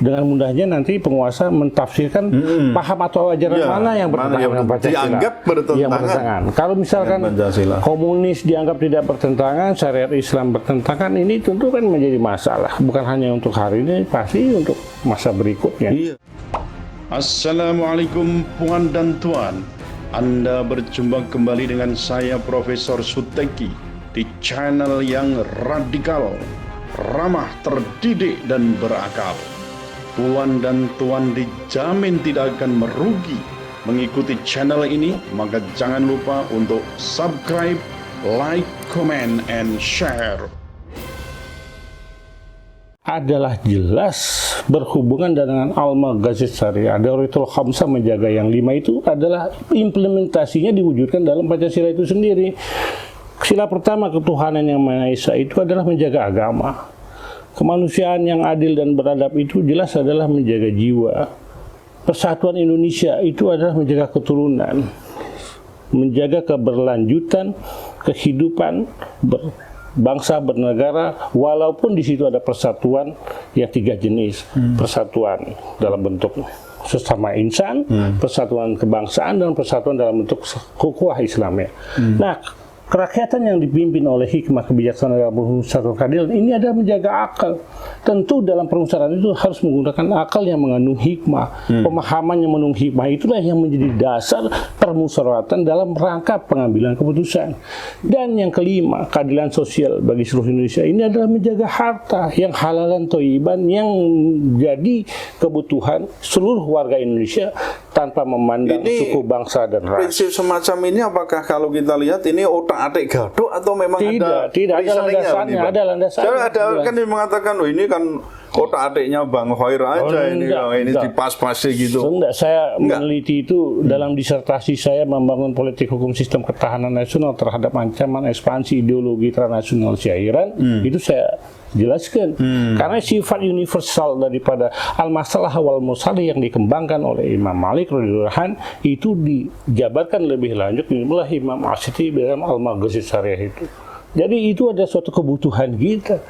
dengan mudahnya nanti penguasa mentafsirkan paham atau ajaran mana yang bertentangan dengan Pancasila. Dianggap bertentangan. Kalau misalkan komunis dianggap tidak bertentangan, syariat Islam bertentangan, ini tentu kan menjadi masalah. Bukan hanya untuk hari ini, pasti untuk masa berikutnya. Iya. Assalamualaikum puan dan tuan. Anda berjumpa kembali dengan saya Profesor Suteki di channel yang radikal, ramah, terdidik, dan berakal. Puan dan tuan dijamin tidak akan merugi mengikuti channel ini, maka jangan lupa untuk subscribe, like, comment, and share. Adalah jelas berhubungan dengan al-maqasid syariah. Dauratul khamsah menjaga yang 5 itu adalah implementasinya diwujudkan dalam Pancasila itu sendiri. Sila pertama ketuhanan yang Maha Esa itu adalah menjaga agama. Kemanusiaan yang adil dan beradab itu jelas adalah menjaga jiwa. Persatuan Indonesia itu adalah menjaga keturunan, menjaga keberlanjutan kehidupan bangsa bernegara, walaupun di situ ada persatuan yang 3 jenis. Persatuan dalam bentuk sesama insan, persatuan kebangsaan, dan persatuan dalam bentuk ukhuwah Islamiyah. Nah, kerakyatan yang dipimpin oleh hikmah kebijaksanaan dalam permusyawaratan keadilan ini adalah menjaga akal. Tentu dalam permusyawaratan itu harus menggunakan akal yang mengandung hikmah. Pemahaman yang mengandung hikmah itulah yang menjadi dasar permusyawaratan dalam rangka pengambilan keputusan. Dan yang kelima, keadilan sosial bagi seluruh Indonesia ini adalah menjaga harta yang halal dan thayyiban yang jadi kebutuhan seluruh warga Indonesia tanpa memandang suku, bangsa, dan ras. Prinsip semacam ini apakah kalau kita lihat ini otak-atik gaduh atau memang tidak ada landasannya? Ada landasannya. Ada kan yang mengatakan, oh ini kan otak-atiknya Bang Khair aja, ini dipas-pasi gitu. Enggak, saya meneliti itu dalam disertasi saya membangun politik hukum sistem ketahanan nasional terhadap ancaman ekspansi ideologi transnasional syairan. Itu saya jelaskan. Karena sifat universal daripada al-masalah wal musalih yang dikembangkan oleh Imam Malik radhiyallahu anhu itu dijabarkan lebih lanjut oleh Imam Asy'ati dalam al-maqasid syariah itu. Jadi itu ada suatu kebutuhan kita.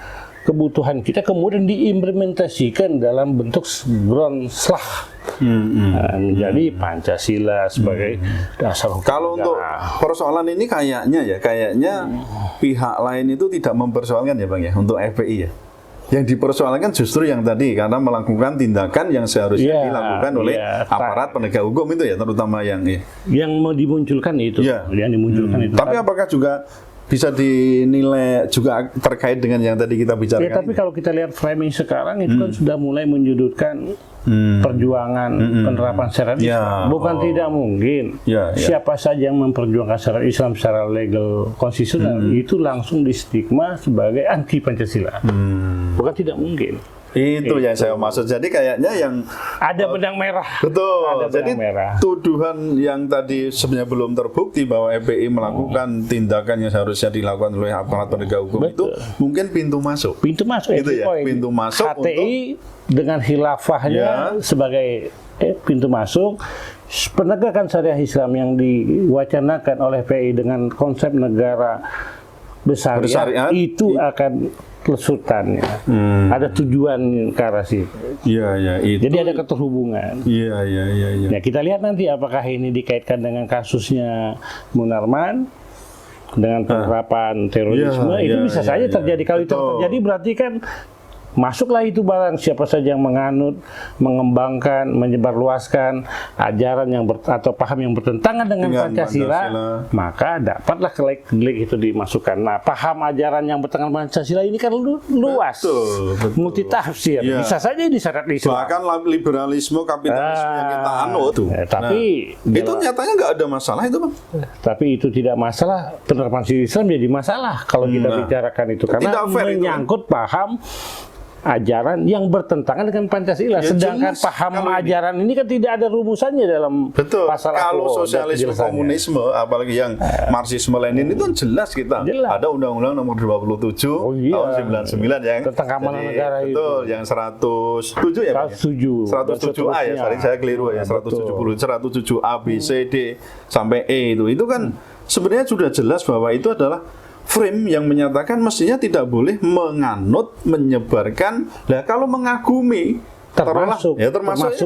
Kebutuhan kita kemudian diimplementasikan dalam bentuk Grundslah, menjadi Pancasila sebagai dasar hukum. Kalau untuk persoalan ini kayaknya pihak lain itu tidak mempersoalkan ya Bang ya, untuk FPI ya. Yang dipersoalkan justru yang tadi, karena melakukan tindakan yang seharusnya dilakukan oleh aparat penegak hukum itu ya, terutama yang mau dimunculkan itu, yang dimunculkan itu. Tapi apakah juga bisa dinilai juga terkait dengan yang tadi kita bicarakan? Tapi kalau kita lihat framing sekarang itu kan sudah mulai menyudutkan perjuangan penerapan syariat Islam. Bukan tidak mungkin siapa saja yang memperjuangkan syariat Islam secara legal konstitusional itu langsung distigma sebagai anti Pancasila. Bukan tidak mungkin. Itu yang saya maksud. Jadi kayaknya yang ada benang merah. Betul. Ada jadi merah. Tuduhan yang tadi sebenarnya belum terbukti bahwa FPI melakukan tindakan yang seharusnya dilakukan oleh aparat penegak hukum itu mungkin pintu masuk. Pintu masuk itu ya. Pintu masuk HTI dengan khilafahnya sebagai pintu masuk. Penegakan syariah Islam yang diwacanakan oleh FPI dengan konsep negara bersyariat itu akan lesutannya. Ada tujuan ke arah situ. Itu. Jadi ada keterhubungan. Nah, kita lihat nanti apakah ini dikaitkan dengan kasusnya Munarman dengan penerapan terorisme. Itu bisa saja terjadi. Kalau itu terjadi berarti kan masuklah itu barang siapa saja yang menganut, mengembangkan, menyebarluaskan ajaran yang atau paham yang bertentangan dengan Pancasila, maka dapatlah klik itu dimasukkan. Nah, paham ajaran yang bertentangan dengan Pancasila ini kan luas, multitafsir. Bisa saja disyarat Islam. Bahkan liberalisme, kapitalisme yang kita anut. Tapi itu nyatanya nggak ada masalah itu, Bang. Tapi itu tidak masalah. Penerapan Islam jadi masalah kalau kita bicarakan itu karena menyangkut paham ajaran yang bertentangan dengan Pancasila. Sedangkan paham ajaran ini kan tidak ada rumusannya dalam pasal kalau sosialisme komunisme, apalagi yang Marxisme Lenin itu jelas kita. Ada Undang-Undang Nomor 27 tahun 99 yang tentang keamanan negara itu. Betul, yang 107 ya. 107A ya, sorry saya keliru ya. 107 A, B, C, D sampai E itu kan sebenarnya sudah jelas bahwa itu adalah frame yang menyatakan mestinya tidak boleh menganut, menyebarkan. Nah, kalau mengagumi Termasuk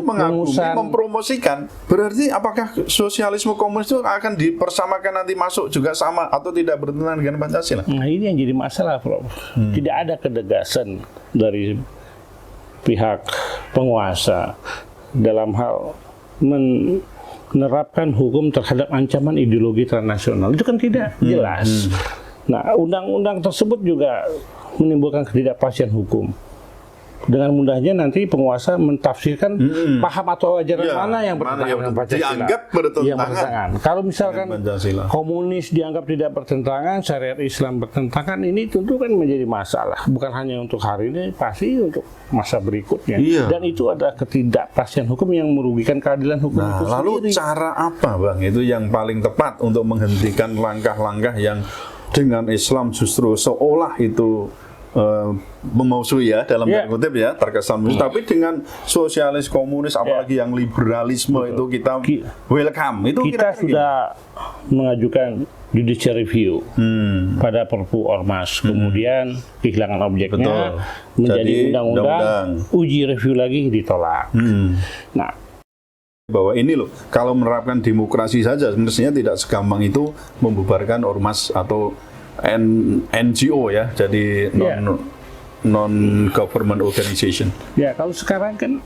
mengagumi, pengusahaan. mempromosikan. Berarti apakah sosialisme komunis itu akan dipersamakan nanti masuk juga sama atau tidak bertentangan dengan Pancasila? Nah, ini yang jadi masalah, Prof. Tidak ada ketegasan dari pihak penguasa dalam hal menerapkan hukum terhadap ancaman ideologi transnasional. Itu kan tidak jelas. Nah, undang-undang tersebut juga menimbulkan ketidakpastian hukum. Dengan mudahnya nanti penguasa mentafsirkan paham atau ajaran mana yang bertentangan dengan Pancasila. Dianggap bertentangan. Kalau misalkan Pancasila. komunis dianggap tidak bertentangan, syariat Islam bertentangan, ini tentu kan menjadi masalah. Bukan hanya untuk hari ini, pasti untuk masa berikutnya. Iya. Dan itu ada ketidakpastian hukum yang merugikan keadilan hukum Nah, itu lalu sendiri. cara apa, Bang? Itu yang paling tepat untuk menghentikan langkah-langkah yang dengan Islam justru seolah itu memusuhi ya dalam tanda kutip ya, terkesan musuh. Tapi dengan sosialis komunis apalagi yang liberalisme itu kita welcome. Itu Kita kira-kira sudah mengajukan judicial review pada Perpu Ormas, kemudian kehilangan objeknya Betul. menjadi Jadi, undang-undang, undang-undang. uji review lagi ditolak. Nah, bahwa ini loh, kalau menerapkan demokrasi saja mestinya tidak segampang itu membubarkan ormas atau NGO ya, jadi non government organization. ya kalau sekarang kan